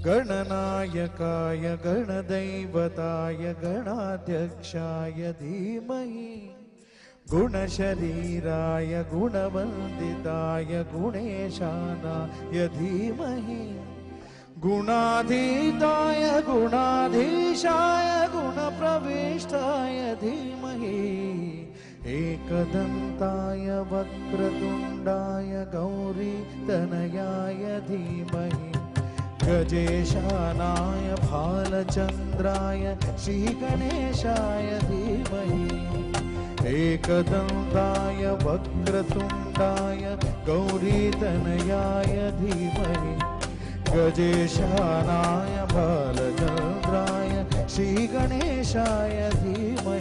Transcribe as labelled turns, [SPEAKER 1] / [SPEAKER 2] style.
[SPEAKER 1] गणनायकाय गणदैवताय गणाध्यक्षाय धीमहि गुणशरीराय गुणवन्दिताय गुणेशानाय धीमहि गुणाधीताय गुणाधीशाय गुणप्रविष्टाय धीमहि एकदन्ताय वक्रतुण्डाय गौरीतनयाय धीमहि गजेशानाय भालचन्द्राय श्रीगणेशाय धीमहि एकदन्ताय वक्रतुण्डाय गौरीतनयाय धीमहि गजेशानाय भालचन्द्राय श्रीगणेशाय धीमहि